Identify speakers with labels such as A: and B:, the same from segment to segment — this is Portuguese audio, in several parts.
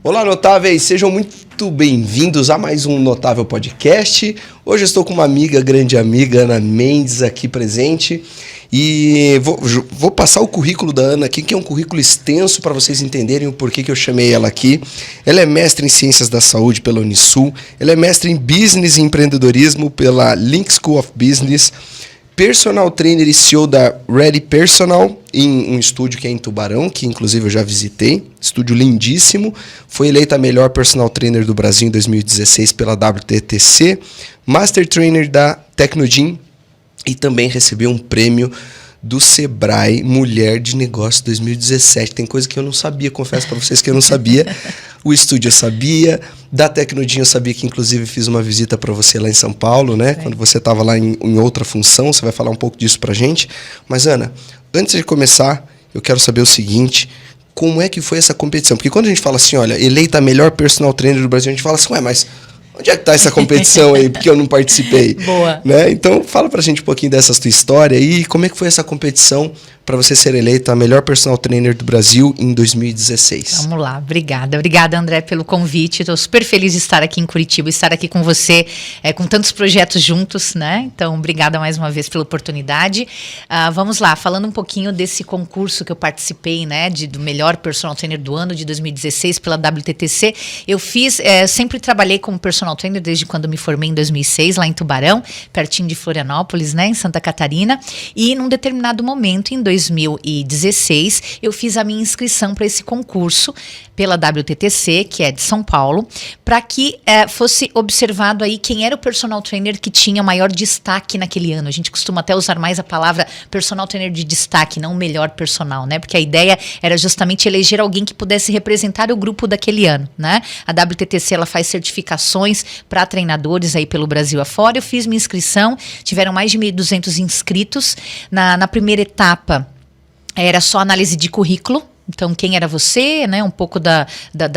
A: Olá, notáveis! Sejam muito bem-vindos a mais um Notável Podcast. Hoje eu estou com uma amiga, grande amiga, Ana Mendes, aqui presente. E vou passar o currículo da Ana aqui, que é um currículo extenso para vocês entenderem o porquê que eu chamei ela aqui. Ela é mestre em Ciências da Saúde pela Unisul. Ela é mestre em Business e Empreendedorismo pela Link School of Business. Personal Trainer e CEO da Ready Personal, em um estúdio que é em Tubarão, que inclusive eu já visitei. Estúdio lindíssimo. Foi eleita a melhor Personal Trainer do Brasil em 2016 pela WTTC. Master Trainer da Tecnogym e também recebeu um prêmio do Sebrae Mulher de Negócio 2017. Tem coisa que eu não sabia, confesso para vocês que eu não sabia. O estúdio eu sabia, da Tecnogym eu sabia que inclusive fiz uma visita para você lá em São Paulo, né? Quando você estava lá em outra função, você vai falar um pouco disso pra gente. Mas Ana, antes de começar, eu quero saber o seguinte: como é que foi essa competição? Porque quando a gente fala assim, olha, eleita a melhor personal trainer do Brasil, a gente fala assim, ué, mas onde é que tá essa competição aí? Porque eu não participei.
B: Boa.
A: Né? Então, fala pra gente um pouquinho dessa tua história e como é que foi essa competição para você ser eleita a melhor personal trainer do Brasil em 2016.
B: Vamos lá, obrigada. Obrigada, André, pelo convite. Estou super feliz de estar aqui em Curitiba, estar aqui com você, com tantos projetos juntos, né? Então, obrigada mais uma vez pela oportunidade. Vamos lá, falando um pouquinho desse concurso que eu participei, né? Do melhor personal trainer do ano de 2016 pela WTTC. Eu sempre trabalhei como personal trainer desde quando me formei em 2006, lá em Tubarão, pertinho de Florianópolis, né? Em Santa Catarina. E num determinado momento, em 2016, eu fiz a minha inscrição para esse concurso pela WTTC, que é de São Paulo, para que fosse observado aí quem era o personal trainer que tinha maior destaque naquele ano. A gente costuma até usar mais a palavra personal trainer de destaque, não o melhor personal, né? Porque a ideia era justamente eleger alguém que pudesse representar o grupo daquele ano, né? A WTTC, ela faz certificações para treinadores aí pelo Brasil afora. Eu fiz minha inscrição, tiveram mais de 1.200 inscritos. Na primeira etapa, era só análise de currículo. Então, quem era você, né? Um pouco da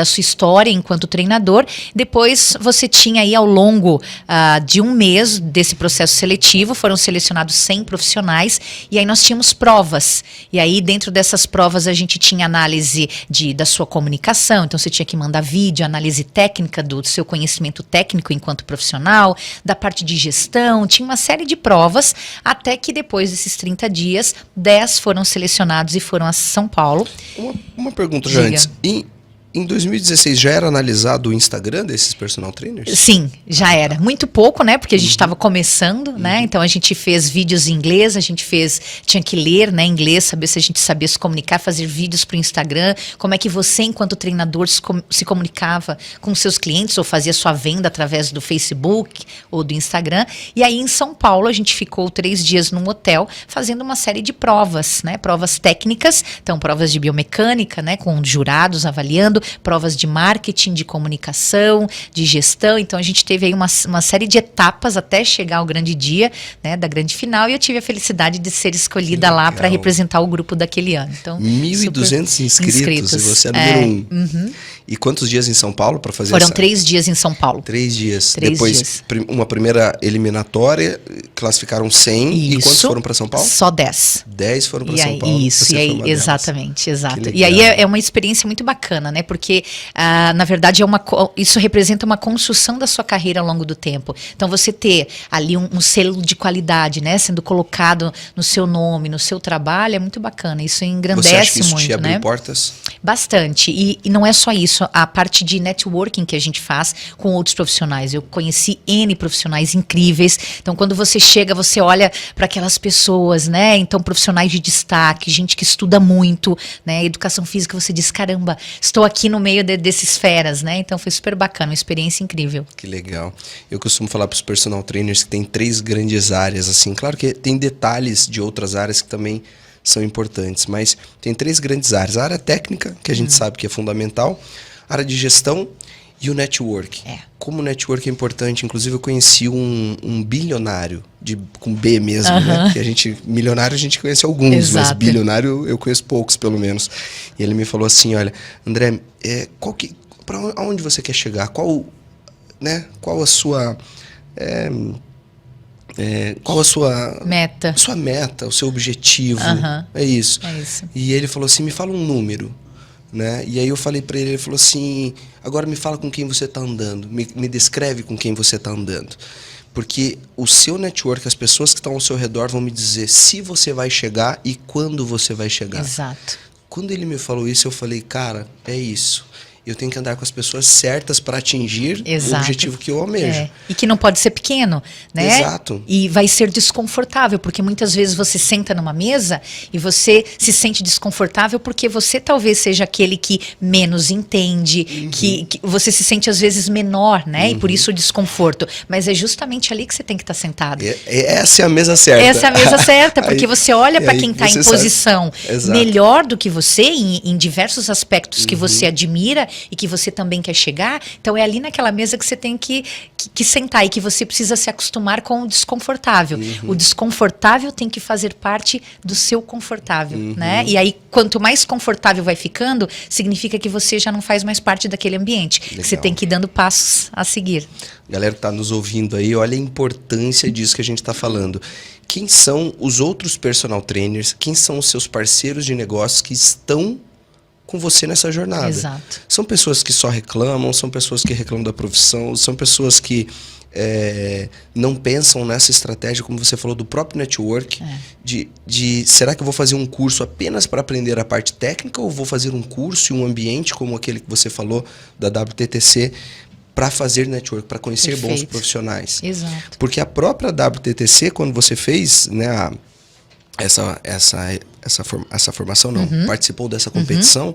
B: sua história enquanto treinador. Depois, você tinha aí ao longo de um mês desse processo seletivo, foram selecionados 100 profissionais e aí nós tínhamos provas. E aí, dentro dessas provas, a gente tinha análise da sua comunicação. Então, você tinha que mandar vídeo, análise técnica do seu conhecimento técnico enquanto profissional, da parte de gestão. Tinha uma série de provas, até que depois desses 30 dias, 10 foram selecionados e foram a São Paulo.
A: Uma pergunta já antes. Em 2016 já era analisado o Instagram desses personal trainers?
B: Sim, já era. Muito pouco, né? Porque a gente estava começando, né? Então a gente fez vídeos em inglês, tinha que ler, né, inglês, saber se a gente sabia se comunicar, fazer vídeos para o Instagram, como é que você, enquanto treinador, se comunicava com seus clientes ou fazia sua venda através do Facebook ou do Instagram. E aí em São Paulo a gente ficou 3 dias num hotel fazendo uma série de provas, né? Provas técnicas, então provas de biomecânica, né? Com jurados avaliando, provas de marketing, de comunicação, de gestão. Então a gente teve aí uma série de etapas até chegar ao grande dia, né, da grande final, e eu tive a felicidade de ser escolhida lá para representar o grupo daquele ano. Então,
A: 1.200 inscritos e você era número 1.
B: Uhum.
A: E quantos dias em São Paulo para fazer
B: Foram 3 dias em São Paulo.
A: 3 dias.
B: 3
A: Depois,
B: dias.
A: Uma primeira eliminatória, classificaram 100.
B: Isso.
A: E quantos foram para São Paulo?
B: Só 10.
A: 10 foram para São Paulo.
B: Isso, e aí, exatamente, exato.
A: Que
B: E aí
A: legal.
B: é uma experiência muito bacana, né? Porque, na verdade, isso representa uma construção da sua carreira ao longo do tempo. Então, você ter ali um selo de qualidade, né? Sendo colocado no seu nome, no seu trabalho, é muito bacana. Isso engrandece
A: Você acha que isso
B: muito,
A: te abriu
B: né?
A: portas?
B: Bastante. E não é só isso. A parte de networking que a gente faz com outros profissionais. Eu conheci N profissionais incríveis. Então, quando você chega, você olha para aquelas pessoas, né? Então, profissionais de destaque, gente que estuda muito, né? Educação física, você diz, caramba, estou aqui no meio desses feras, né? Então, foi super bacana, uma experiência incrível.
A: Que legal. Eu costumo falar para os personal trainers que tem 3 grandes áreas, assim. Claro que tem detalhes de outras áreas que também são importantes, mas tem 3 grandes áreas. A área técnica, que a gente sabe que é fundamental, a área de gestão e o network. Como o network é importante, inclusive eu conheci um bilionário, com B mesmo, né? Que milionário a gente conhece alguns,
B: Exato.
A: mas bilionário eu conheço poucos, pelo menos. E ele me falou assim, olha, André, para onde você quer chegar? Qual a sua qual a sua
B: meta,
A: o seu objetivo. É isso. E ele falou assim, me fala um número. Né? E aí eu falei para ele, ele falou assim, agora me fala com quem você está andando, me descreve com quem você está andando. Porque o seu network, as pessoas que estão ao seu redor vão me dizer se você vai chegar e quando você vai chegar.
B: Exato.
A: Quando ele me falou isso, eu falei, cara, é isso. Eu tenho que andar com as pessoas certas para atingir o objetivo que eu almejo.
B: E que não pode ser pequeno, né?
A: Exato.
B: E vai ser desconfortável, porque muitas vezes você senta numa mesa e você se sente desconfortável porque você talvez seja aquele que menos entende, que você se sente às vezes menor, né? E por isso o desconforto. Mas é justamente ali que você tem que estar sentado.
A: Essa é a mesa certa.
B: Essa é a mesa certa, porque você olha para quem está em posição melhor do que você, em diversos aspectos que você admira, e que você também quer chegar, então é ali naquela mesa que você tem que sentar e que você precisa se acostumar com o desconfortável. O desconfortável tem que fazer parte do seu confortável, né? E aí, quanto mais confortável vai ficando, significa que você já não faz mais parte daquele ambiente. Que você tem que ir dando passos a seguir.
A: Galera que está nos ouvindo aí, olha a importância disso que a gente está falando. Quem são os outros personal trainers? Quem são os seus parceiros de negócios que estão com você nessa jornada?
B: Exato.
A: São pessoas que só reclamam, são pessoas que reclamam da profissão, são pessoas que não pensam nessa estratégia, como você falou, do próprio network, de será que eu vou fazer um curso apenas para aprender a parte técnica ou vou fazer um curso e um ambiente como aquele que você falou da WTTC para fazer network, para conhecer bons profissionais.
B: Exato.
A: Porque a própria WTTC, quando você fez, né, essa formação, participou dessa competição,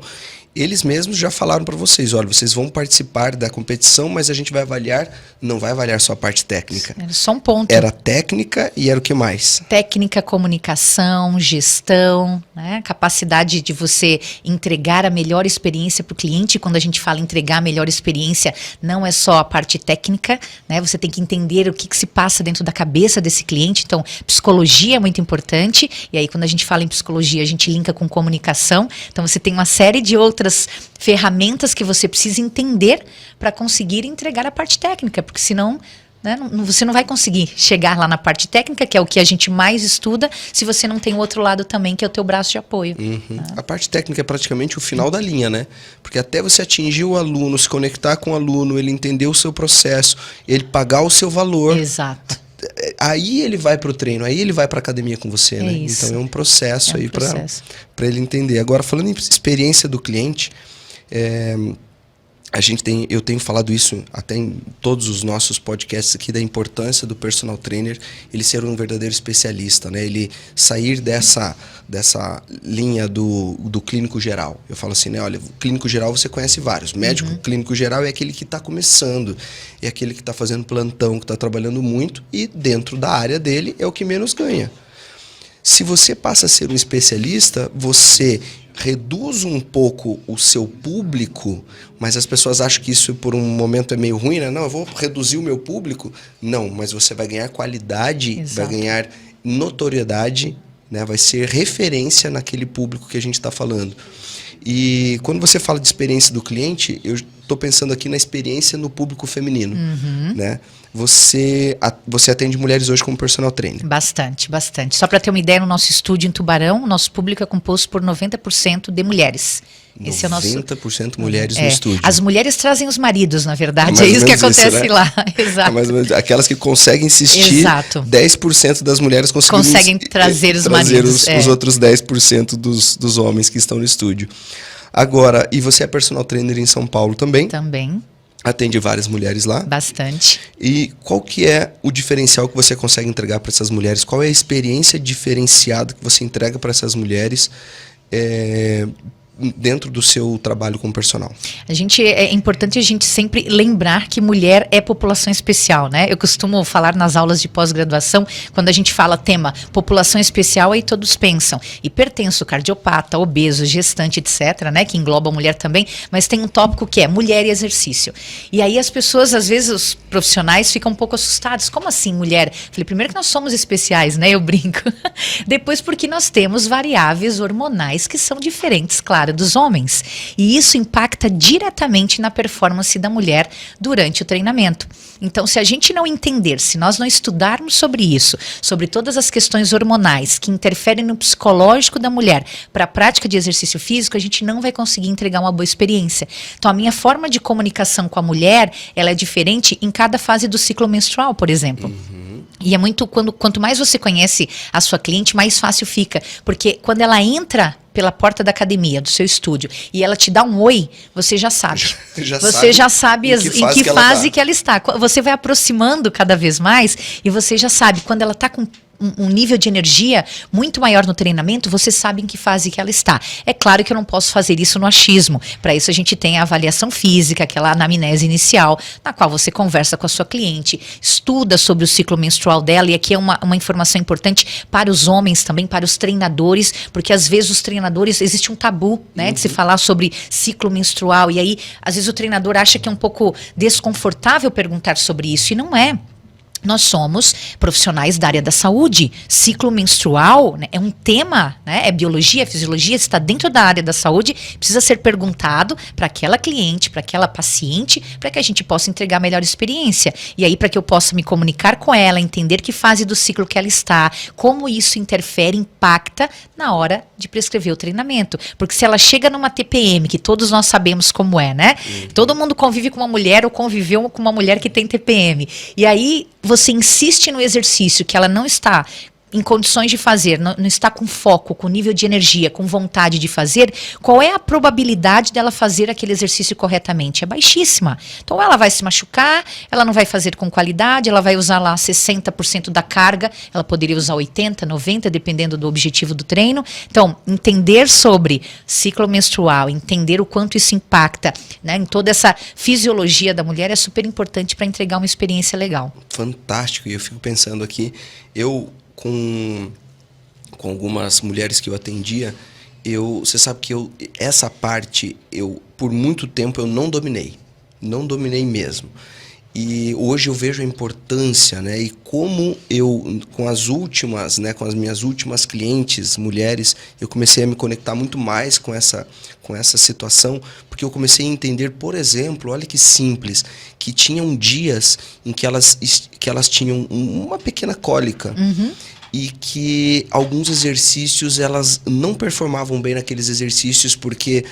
A: eles mesmos já falaram para vocês, olha, vocês vão participar da competição, mas a gente vai avaliar, não vai avaliar só a parte técnica.
B: Era só um ponto.
A: Era técnica e era o que mais?
B: Técnica, comunicação, gestão, né? Capacidade de você entregar a melhor experiência para o cliente. Quando a gente fala entregar a melhor experiência, não é só a parte técnica, né? Você tem que entender o que se passa dentro da cabeça desse cliente. Então, psicologia é muito importante. E aí, quando a gente fala em psicologia, a gente linka com comunicação. Então, você tem uma série de outras ferramentas que você precisa entender para conseguir entregar a parte técnica, porque senão, né, você não vai conseguir chegar lá na parte técnica, que é o que a gente mais estuda, se você não tem o outro lado também, que é o teu braço de apoio.
A: A parte técnica é praticamente o final da linha, né? Porque até você atingir o aluno, se conectar com o aluno, ele entender o seu processo, ele pagar o seu valor.
B: Exato.
A: Aí ele vai para o treino, aí ele vai para a academia com você, né?
B: Isso.
A: Então é um processo aí para ele entender. Agora, falando em experiência do cliente, eu tenho falado isso até em todos os nossos podcasts aqui, da importância do personal trainer, ele ser um verdadeiro especialista, né? Ele sair dessa linha do clínico geral. Eu falo assim, né? Olha, clínico geral você conhece vários. Médico clínico geral é aquele que está começando, é aquele que está fazendo plantão, que está trabalhando muito e dentro da área dele é o que menos ganha. Se você passa a ser um especialista, você reduz um pouco o seu público, mas as pessoas acham que isso por um momento é meio ruim, né? Não, eu vou reduzir o meu público. Não, mas você vai ganhar qualidade, vai ganhar notoriedade, né? Vai ser referência naquele público que a gente está falando. E quando você fala de experiência do cliente, eu estou pensando aqui na experiência no público feminino, né? Você atende mulheres hoje como personal trainer?
B: Bastante, bastante. Só para ter uma ideia, no nosso estúdio em Tubarão, o nosso público é composto por 90% de mulheres. Esse
A: 90% mulheres no estúdio.
B: As mulheres trazem os maridos, na verdade. É isso que acontece lá. Exato.
A: Aquelas que conseguem insistir, 10% das mulheres conseguem
B: trazer os maridos.
A: Os outros 10% dos homens que estão no estúdio. Agora, e você é personal trainer em São Paulo também?
B: Também.
A: Atende várias mulheres lá?
B: Bastante.
A: E qual que é o diferencial que você consegue entregar para essas mulheres? Qual é a experiência diferenciada que você entrega para essas mulheres dentro do seu trabalho com personal? É
B: importante a gente sempre lembrar que mulher é população especial, né? Eu costumo falar nas aulas de pós-graduação, quando a gente fala tema população especial, aí todos pensam hipertenso, cardiopata, obeso, gestante, etc., né? Que engloba a mulher também, mas tem um tópico que é mulher e exercício. E aí as pessoas, às vezes os profissionais ficam um pouco assustados. Como assim mulher? Falei, primeiro que nós somos especiais, né? Eu brinco. Depois porque nós temos variáveis hormonais que são diferentes, claro, trabalho dos homens. E isso impacta diretamente na performance da mulher durante o treinamento. Então, se a gente não entender, se nós não estudarmos sobre isso, sobre todas as questões hormonais que interferem no psicológico da mulher para a prática de exercício físico, a gente não vai conseguir entregar uma boa experiência. Então, a minha forma de comunicação com a mulher, ela é diferente em cada fase do ciclo menstrual, por exemplo. E é muito, quanto mais você conhece a sua cliente, mais fácil fica. Porque quando ela entra pela porta da academia, do seu estúdio, e ela te dá um oi, você já sabe. Você já sabe em que fase que ela está. Você vai aproximando cada vez mais e você já sabe. Quando ela está com um nível de energia muito maior no treinamento, você sabe em que fase que ela está. É claro que eu não posso fazer isso no achismo. Para isso a gente tem a avaliação física, aquela anamnese inicial, na qual você conversa com a sua cliente, estuda sobre o ciclo menstrual dela, e aqui é uma informação importante para os homens também, para os treinadores, porque às vezes os treinadores, existe um tabu, né, de se falar sobre ciclo menstrual, e aí às vezes o treinador acha que é um pouco desconfortável perguntar sobre isso, e não é. Nós somos profissionais da área da saúde. Ciclo menstrual, né, é um tema, né, é biologia, é fisiologia, está dentro da área da saúde, precisa ser perguntado para aquela cliente, para aquela paciente, para que a gente possa entregar a melhor experiência. E aí, para que eu possa me comunicar com ela, entender que fase do ciclo que ela está, como isso interfere, impacta na hora de prescrever o treinamento. Porque se ela chega numa TPM, que todos nós sabemos como é, né? Todo mundo convive com uma mulher ou conviveu com uma mulher que tem TPM. E aí você insiste no exercício que ela não está em condições de fazer, não está com foco, com nível de energia, com vontade de fazer, qual é a probabilidade dela fazer aquele exercício corretamente? É baixíssima. Então ela vai se machucar, ela não vai fazer com qualidade, ela vai usar lá 60% da carga, ela poderia usar 80%, 90%, dependendo do objetivo do treino. Então, entender sobre ciclo menstrual, entender o quanto isso impacta, né, em toda essa fisiologia da mulher é super importante para entregar uma experiência legal.
A: Fantástico. E eu fico pensando aqui, com algumas mulheres que eu atendia, você sabe que essa parte, por muito tempo eu não dominei mesmo. E hoje eu vejo a importância, né, e como com as minhas últimas clientes, mulheres, eu comecei a me conectar muito mais com essa situação, porque eu comecei a entender, por exemplo, olha que simples, que tinham dias em que elas tinham uma pequena cólica. E que alguns exercícios elas não performavam bem naqueles exercícios porque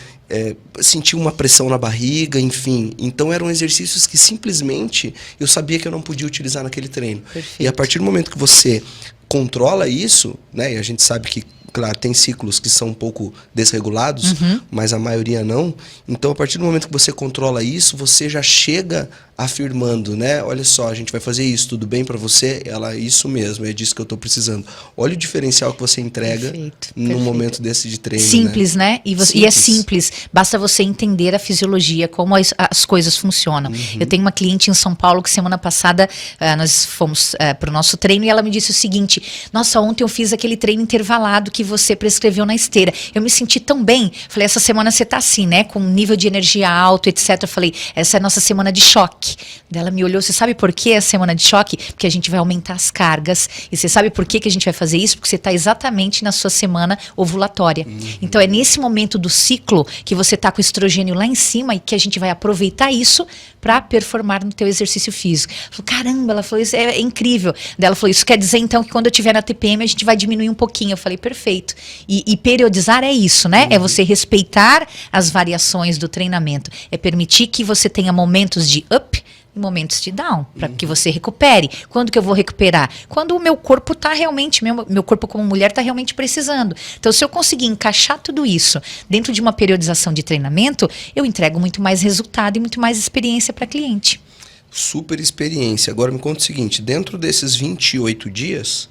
A: sentiam uma pressão na barriga, enfim. Então eram exercícios que simplesmente eu sabia que eu não podia utilizar naquele treino. Perfeito. E a partir do momento que você controla isso, né, e a gente sabe que, claro, tem ciclos que são um pouco desregulados, mas a maioria não. Então, a partir do momento que você controla isso, você já chega afirmando, né? Olha só, a gente vai fazer isso, tudo bem para você? Isso mesmo, é disso que eu estou precisando. Olha o diferencial que você entrega num momento desse de treino.
B: Simples, né? E é simples. Basta você entender a fisiologia, como as coisas funcionam. Eu tenho uma cliente em São Paulo que semana passada nós fomos para o nosso treino e ela me disse o seguinte: nossa, ontem eu fiz aquele treino intervalado que você prescreveu na esteira. Eu me senti tão bem. Falei, essa semana você tá assim, né? Com um nível de energia alto, etc. Eu falei, essa é a nossa semana de choque. Ela me olhou, você sabe por que a semana de choque? Porque a gente vai aumentar as cargas. E você sabe por que a gente vai fazer isso? Porque você está exatamente na sua semana ovulatória. Então é nesse momento do ciclo que você está com o estrogênio lá em cima e que a gente vai aproveitar isso para performar no teu exercício físico. Ela falou, caramba, ela falou, isso é incrível. Daí ela falou, isso quer dizer então que quando eu estiver na TPM a gente vai diminuir um pouquinho. Eu falei, perfeito. E periodizar é isso, né? É você respeitar as variações do treinamento. É permitir que você tenha momentos de up e momentos de down, para que você recupere. Quando que eu vou recuperar? Quando o meu corpo está realmente, meu corpo como mulher está realmente precisando. Então, se eu conseguir encaixar tudo isso dentro de uma periodização de treinamento, eu entrego muito mais resultado e muito mais experiência para a cliente.
A: Super experiência. Agora me conta o seguinte, dentro desses 28 dias,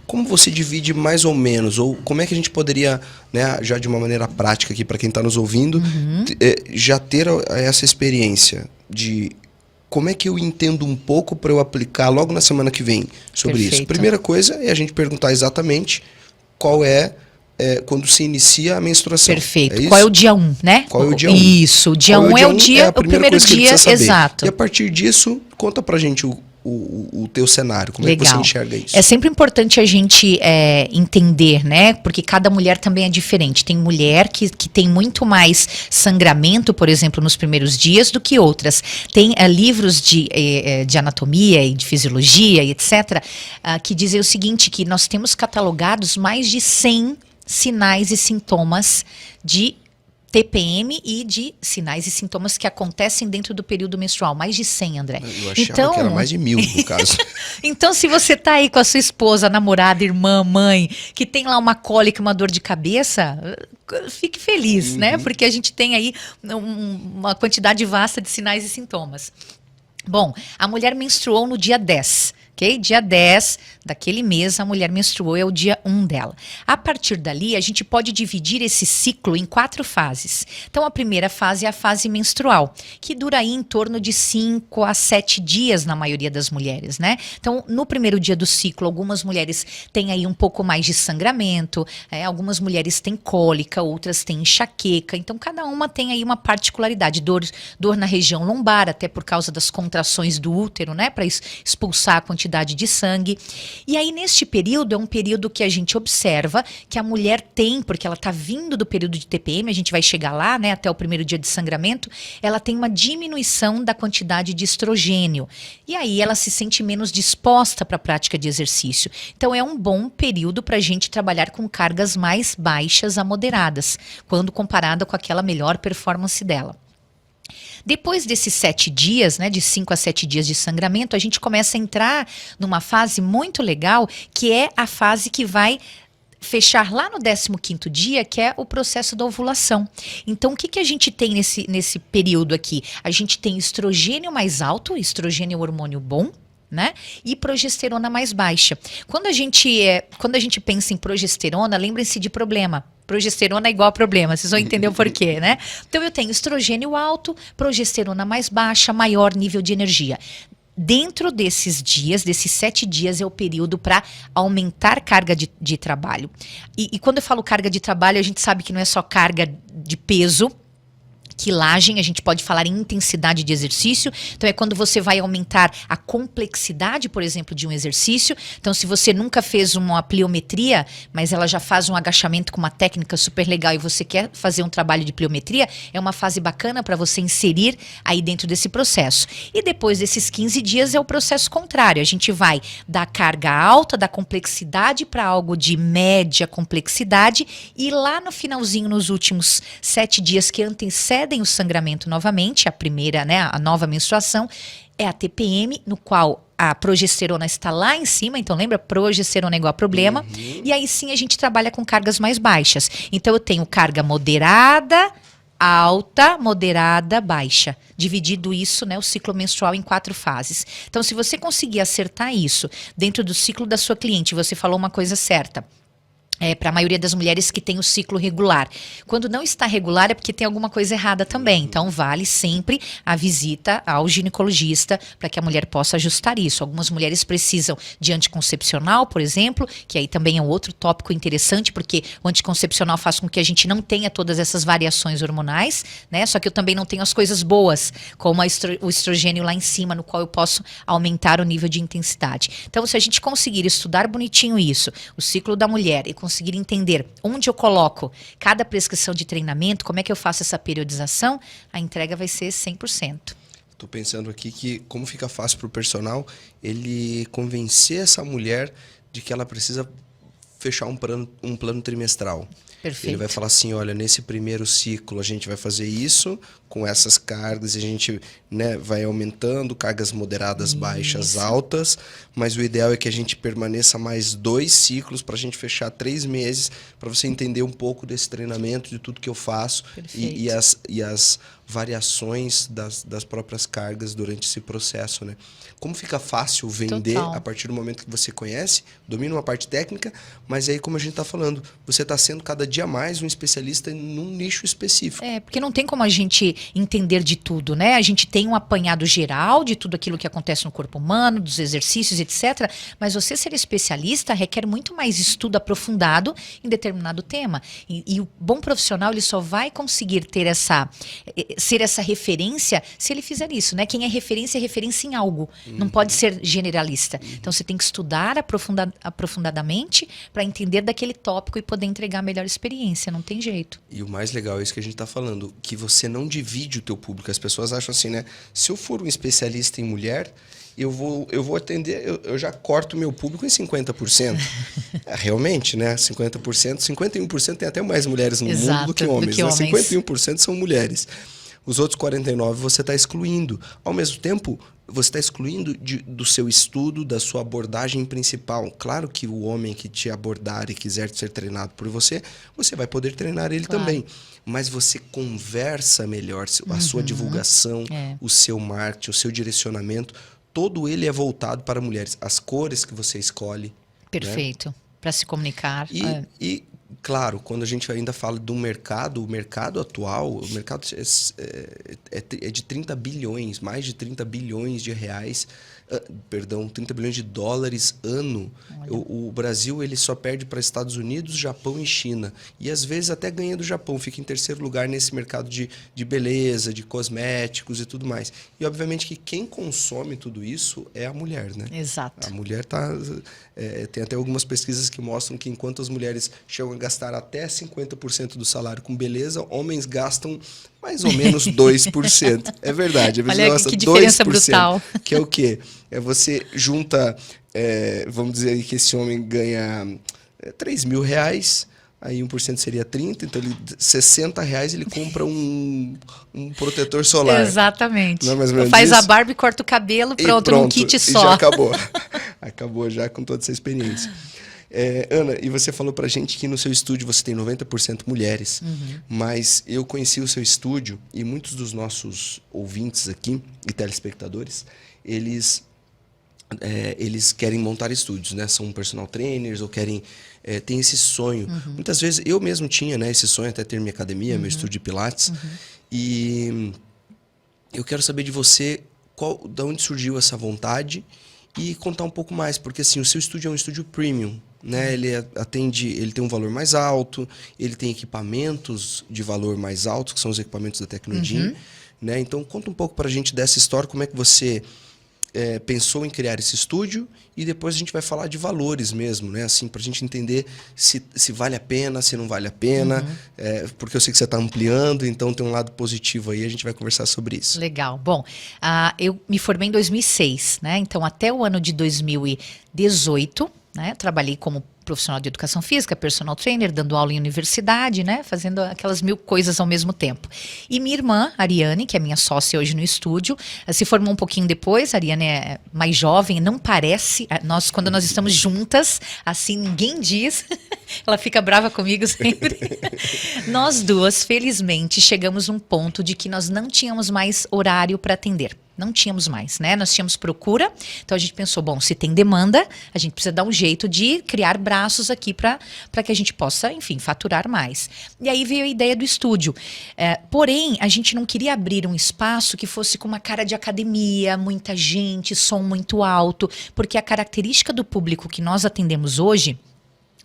A: como você divide mais ou menos, ou como é que a gente poderia, né, já de uma maneira prática aqui para quem está nos ouvindo, já ter essa experiência de como é que eu entendo um pouco para eu aplicar logo na semana que vem sobre isso? Primeira coisa é a gente perguntar exatamente qual quando se inicia a menstruação.
B: Perfeito. Qual é o dia 1, né?
A: Qual é o dia 1?
B: Isso, o dia 1 é o primeiro dia, exato.
A: E a partir disso, conta pra gente o teu cenário? Como é que você enxerga isso?
B: É sempre importante a gente entender, né? Porque cada mulher também é diferente. Tem mulher que tem muito mais sangramento, por exemplo, nos primeiros dias do que outras. Tem livros de anatomia e de fisiologia e etc. Que dizem o seguinte, que nós temos catalogados mais de 100 sinais e sintomas de TPM e de sinais e sintomas que acontecem dentro do período menstrual. Mais de 100, André.
A: Eu achava que era mais de 1000 no caso.
B: Então, se você tá aí com a sua esposa, namorada, irmã, mãe, que tem lá uma cólica, uma dor de cabeça, fique feliz, né? Porque a gente tem aí uma quantidade vasta de sinais e sintomas. Bom, a mulher menstruou no dia 10. Ok? Dia 10 daquele mês, a mulher menstruou, é o dia 1 dela. A partir dali, a gente pode dividir esse ciclo em 4 fases. Então, a primeira fase é a fase menstrual, que dura aí em torno de 5 a 7 dias na maioria das mulheres, né? Então, no primeiro dia do ciclo, algumas mulheres têm aí um pouco mais de sangramento, algumas mulheres têm cólica, outras têm enxaqueca. Então, cada uma tem aí uma particularidade. Dor na região lombar, até por causa das contrações do útero, né? Para expulsar a quantidade de sangue. E aí, neste período, é um período que a gente observa que a mulher tem, porque ela está vindo do período de TPM, a gente vai chegar lá, né, até o primeiro dia de sangramento, ela tem uma diminuição da quantidade de estrogênio. E aí, ela se sente menos disposta para a prática de exercício. Então, é um bom período para a gente trabalhar com cargas mais baixas a moderadas, quando comparada com aquela melhor performance dela. Depois desses 7 dias, né, de 5 a 7 dias de sangramento, a gente começa a entrar numa fase muito legal, que é a fase que vai fechar lá no 15º dia, que é o processo da ovulação. Então, o que a gente tem nesse período aqui? A gente tem estrogênio mais alto, estrogênio é um hormônio bom, né? E progesterona mais baixa. Quando a gente pensa em progesterona, lembrem-se de problema. Progesterona é igual a problema, vocês vão entender o porquê, né? Então eu tenho estrogênio alto, progesterona mais baixa, maior nível de energia. Dentro desses dias, desses 7 dias, é o período para aumentar carga de trabalho. E quando eu falo carga de trabalho, a gente sabe que não é só carga de peso, quilagem, a gente pode falar em intensidade de exercício. Então é quando você vai aumentar a complexidade, por exemplo, de um exercício. Então, se você nunca fez uma pliometria, mas ela já faz um agachamento com uma técnica super legal e você quer fazer um trabalho de pliometria, é uma fase bacana para você inserir aí dentro desse processo. E depois desses 15 dias é o processo contrário. A gente vai da carga alta, da complexidade para algo de média complexidade, e lá no finalzinho, nos últimos 7 dias que antecedem o sangramento novamente, a primeira, né, a nova menstruação, é a TPM, no qual a progesterona está lá em cima. Então lembra, progesterona é igual a problema. E aí sim a gente trabalha com cargas mais baixas. Então eu tenho carga moderada, alta, moderada, baixa. Dividido isso, né, o ciclo menstrual em 4 fases. Então, se você conseguir acertar isso dentro do ciclo da sua cliente, você falou uma coisa certa. Para a maioria das mulheres que tem o ciclo regular. Quando não está regular é porque tem alguma coisa errada também. Então, vale sempre a visita ao ginecologista para que a mulher possa ajustar isso. Algumas mulheres precisam de anticoncepcional, por exemplo, que aí também é um outro tópico interessante, porque o anticoncepcional faz com que a gente não tenha todas essas variações hormonais, né? Só que eu também não tenho as coisas boas, como o estrogênio lá em cima, no qual eu posso aumentar o nível de intensidade. Então, se a gente conseguir estudar bonitinho isso, o ciclo da mulher, e conseguir entender onde eu coloco cada prescrição de treinamento, como é que eu faço essa periodização, a entrega vai ser 100%.
A: Estou pensando aqui que como fica fácil para o personal ele convencer essa mulher de que ela precisa fechar um plano trimestral.
B: Perfeito.
A: Ele vai falar assim, olha, nesse primeiro ciclo a gente vai fazer isso com essas cargas, a gente, né, vai aumentando, cargas moderadas,
B: Isso.
A: baixas, altas, mas o ideal é que a gente permaneça mais 2 ciclos para a gente fechar 3 meses, para você entender um pouco desse treinamento, de tudo que eu faço e as variações das próprias cargas durante esse processo, né? Como fica fácil vender a partir do momento que você conhece, domina uma parte técnica, mas aí, como a gente está falando, você está sendo cada dia mais um especialista num nicho específico.
B: Porque não tem como a gente entender de tudo, né? A gente tem um apanhado geral de tudo aquilo que acontece no corpo humano, dos exercícios, etc. Mas você ser especialista requer muito mais estudo aprofundado em determinado tema. E o bom profissional, ele só vai conseguir ter ser essa referência se ele fizer isso, né? Quem é referência em algo. Não pode ser generalista. Então você tem que estudar aprofundadamente para entender daquele tópico e poder entregar a melhor experiência. Não tem jeito.
A: E o mais legal é isso que a gente está falando, que você não divide o teu público. As pessoas acham assim, né? Se eu for um especialista em mulher, eu vou atender, eu já corto o meu público em 50%. Realmente, né? 50%, 51% tem até mais mulheres no mundo do que homens. Né? 51% são mulheres. Os outros 49% você está excluindo. Ao mesmo tempo, você está excluindo do seu estudo, da sua abordagem principal. Claro que o homem que te abordar e quiser ser treinado por você, você vai poder treinar ele também. Mas você conversa melhor, a sua divulgação, o seu marketing, o seu direcionamento, todo ele é voltado para mulheres. As cores que você escolhe.
B: Perfeito. Né? Para se comunicar.
A: E, claro, quando a gente ainda fala do mercado, o mercado atual, o mercado é de 30 bilhões, mais de 30 bilhões de reais, 30 bilhões de dólares ano. O Brasil ele só perde para Estados Unidos, Japão e China. E às vezes até ganha do Japão, fica em terceiro lugar nesse mercado de beleza, de cosméticos e tudo mais. E obviamente que quem consome tudo isso é a mulher, né?
B: Exato.
A: A mulher tem até algumas pesquisas que mostram que enquanto as mulheres chegam a gastar até 50% do salário com beleza, homens gastam mais ou menos 2%. É verdade.
B: Olha que diferença 2%, brutal.
A: Que é o quê? Você junta, vamos dizer que esse homem ganha 3 mil reais, aí 1% seria 30, então R$60 ele compra um protetor solar.
B: Exatamente.
A: Não é mais ou menos
B: faz
A: isso?
B: A barba e corta o cabelo, pronto, num kit só.
A: E já acabou. Acabou já com toda essa experiência. Ana, e você falou pra gente que no seu estúdio você tem 90% mulheres, mas eu conheci o seu estúdio e muitos dos nossos ouvintes aqui e telespectadores, eles querem montar estúdios, né? São personal trainers ou querem... tem esse sonho. Muitas vezes, eu mesmo tinha, né, esse sonho até ter minha academia, meu estúdio de pilates. E eu quero saber de você de onde surgiu essa vontade e contar um pouco mais, porque assim, o seu estúdio é um estúdio premium, né? Ele tem um valor mais alto, ele tem equipamentos de valor mais alto, que são os equipamentos da Tecnodim, né? Então, conta um pouco pra gente dessa história, como é que você pensou em criar esse estúdio, e depois a gente vai falar de valores mesmo, né? Assim, pra gente entender se vale a pena, se não vale a pena, porque eu sei que você está ampliando, então tem um lado positivo aí, a gente vai conversar sobre isso.
B: Legal. Bom, eu me formei em 2006, né? Então, até o ano de 2018, né? Trabalhei como profissional de educação física, personal trainer, dando aula em universidade, né? Fazendo aquelas 1000 coisas ao mesmo tempo. E minha irmã, Ariane, que é minha sócia hoje no estúdio, se formou um pouquinho depois. A Ariane é mais jovem, não parece. Quando nós estamos juntas, assim, ninguém diz. Ela fica brava comigo sempre. Nós duas, felizmente, chegamos num ponto de que nós não tínhamos mais horário para atender. Não tínhamos mais, né? Nós tínhamos procura, então a gente pensou, bom, se tem demanda, a gente precisa dar um jeito de criar braços aqui para que a gente possa, enfim, faturar mais. E aí veio a ideia do estúdio. Porém, a gente não queria abrir um espaço que fosse com uma cara de academia, muita gente, som muito alto, porque a característica do público que nós atendemos hoje,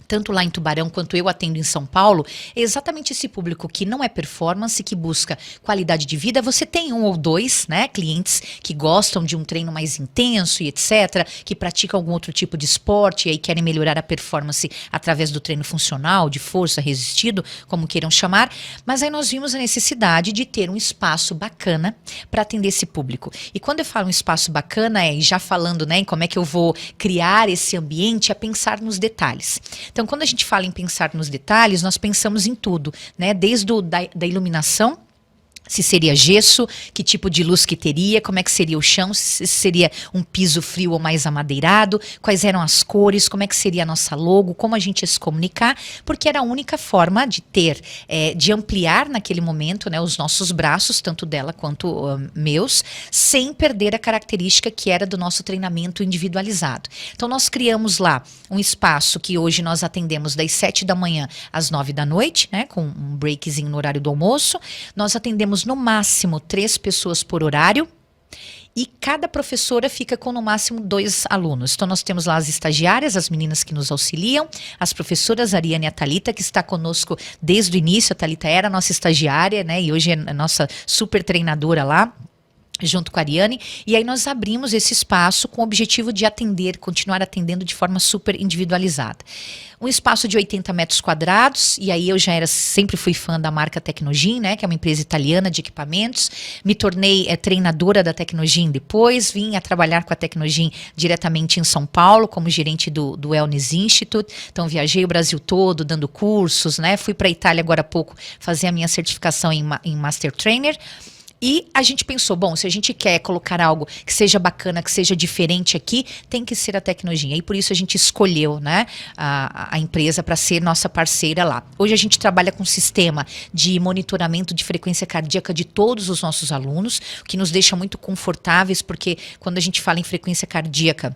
B: tanto lá em Tubarão quanto eu atendo em São Paulo, é exatamente esse público que não é performance, que busca qualidade de vida. Você tem um ou dois, né, clientes que gostam de um treino mais intenso e etc., que praticam algum outro tipo de esporte e aí querem melhorar a performance através do treino funcional, de força, resistido, como queiram chamar. Mas aí nós vimos a necessidade de ter um espaço bacana para atender esse público. E quando eu falo um espaço bacana, e já falando, né, em como é que eu vou criar esse ambiente, é pensar nos detalhes. Então, quando a gente fala em pensar nos detalhes, nós pensamos em tudo, né? Desde da iluminação, se seria gesso, que tipo de luz que teria, como é que seria o chão, se seria um piso frio ou mais amadeirado, quais eram as cores, como é que seria a nossa logo, como a gente ia se comunicar, porque era a única forma de ter, de ampliar naquele momento, né, os nossos braços, tanto dela quanto meus, sem perder a característica que era do nosso treinamento individualizado. Então nós criamos lá um espaço que hoje nós atendemos das 7 da manhã às 9 da noite, né, com um breakzinho no horário do almoço. Nós atendemos no máximo 3 pessoas por horário e cada professora fica com no máximo 2 alunos. Então nós temos lá as estagiárias, as meninas que nos auxiliam, as professoras, a Ariane e a Thalita, que está conosco desde o início. A Thalita era nossa estagiária, né? E hoje é a nossa super treinadora lá, junto com a Ariane, e aí nós abrimos esse espaço com o objetivo de continuar atendendo de forma super individualizada. Um espaço de 80 metros quadrados, e aí eu sempre fui fã da marca Tecnogin, né, que é uma empresa italiana de equipamentos. Me tornei treinadora da Tecnogin depois, vim a trabalhar com a Tecnogin diretamente em São Paulo, como gerente do Wellness Institute. Então viajei o Brasil todo, dando cursos, né, fui para a Itália agora há pouco fazer a minha certificação em Master Trainer. E a gente pensou, bom, se a gente quer colocar algo que seja bacana, que seja diferente aqui, tem que ser a Tecnogin. E por isso a gente escolheu, né, a empresa para ser nossa parceira lá. Hoje a gente trabalha com um sistema de monitoramento de frequência cardíaca de todos os nossos alunos, o que nos deixa muito confortáveis, porque quando a gente fala em frequência cardíaca,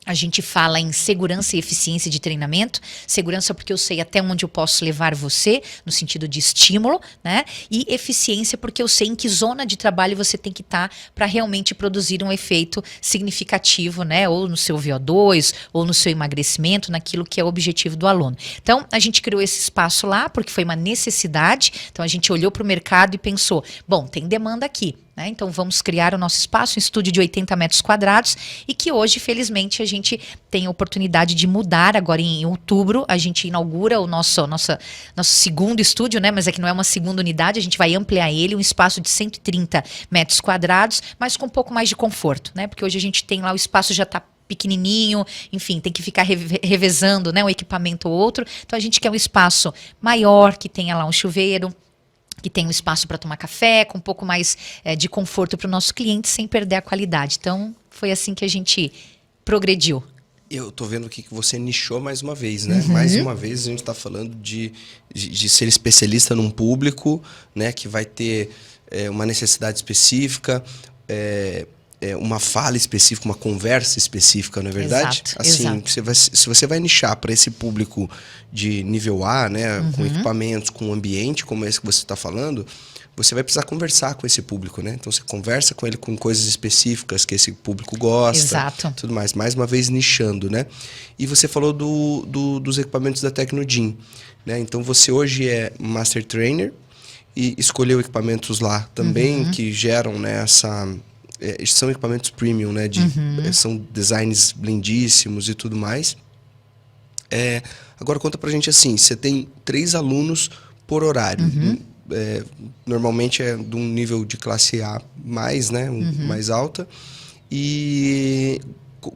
B: a gente fala em segurança e eficiência de treinamento. Segurança porque eu sei até onde eu posso levar você, no sentido de estímulo, né? E eficiência porque eu sei em que zona de trabalho você tem que estar para realmente produzir um efeito significativo, né? Ou no seu VO2, ou no seu emagrecimento, naquilo que é o objetivo do aluno. Então, a gente criou esse espaço lá porque foi uma necessidade. Então, a gente olhou para o mercado e pensou, bom, tem demanda aqui. Então vamos criar o nosso espaço, um estúdio de 80 metros quadrados e que hoje, felizmente, a gente tem a oportunidade de mudar. Agora em outubro a gente inaugura o nosso segundo estúdio, né? Mas é que não é uma segunda unidade, a gente vai ampliar ele, um espaço de 130 metros quadrados, mas com um pouco mais de conforto, né? Porque hoje a gente tem lá, o espaço já está pequenininho, enfim, tem que ficar revezando, né, um equipamento ou outro. Então a gente quer um espaço maior, que tenha lá um chuveiro, que tem um espaço para tomar café, com um pouco mais de conforto para o nosso cliente, sem perder a qualidade. Então, foi assim que a gente progrediu.
A: Eu tô vendo aqui que você nichou mais uma vez, né? Uhum. Mais uma vez a gente está falando de ser especialista num público, né, que vai ter uma necessidade específica, uma fala específica, uma conversa específica, não é verdade?
B: Exato,
A: assim,
B: exato.
A: Se você vai nichar para esse público de nível A, né, com equipamentos, com ambiente como esse que você está falando, você vai precisar conversar com esse público, né? Então você conversa com ele com coisas específicas que esse público gosta,
B: exato,
A: tudo mais uma vez nichando, né? E você falou dos equipamentos da Tecnogin, né? Então você hoje é Master Trainer e escolheu equipamentos lá também que geram, né, são equipamentos premium, né? São designs lindíssimos e tudo mais. Agora conta pra gente assim, você tem 3 alunos por horário. Normalmente é de um nível de classe A mais, né? Mais alta. E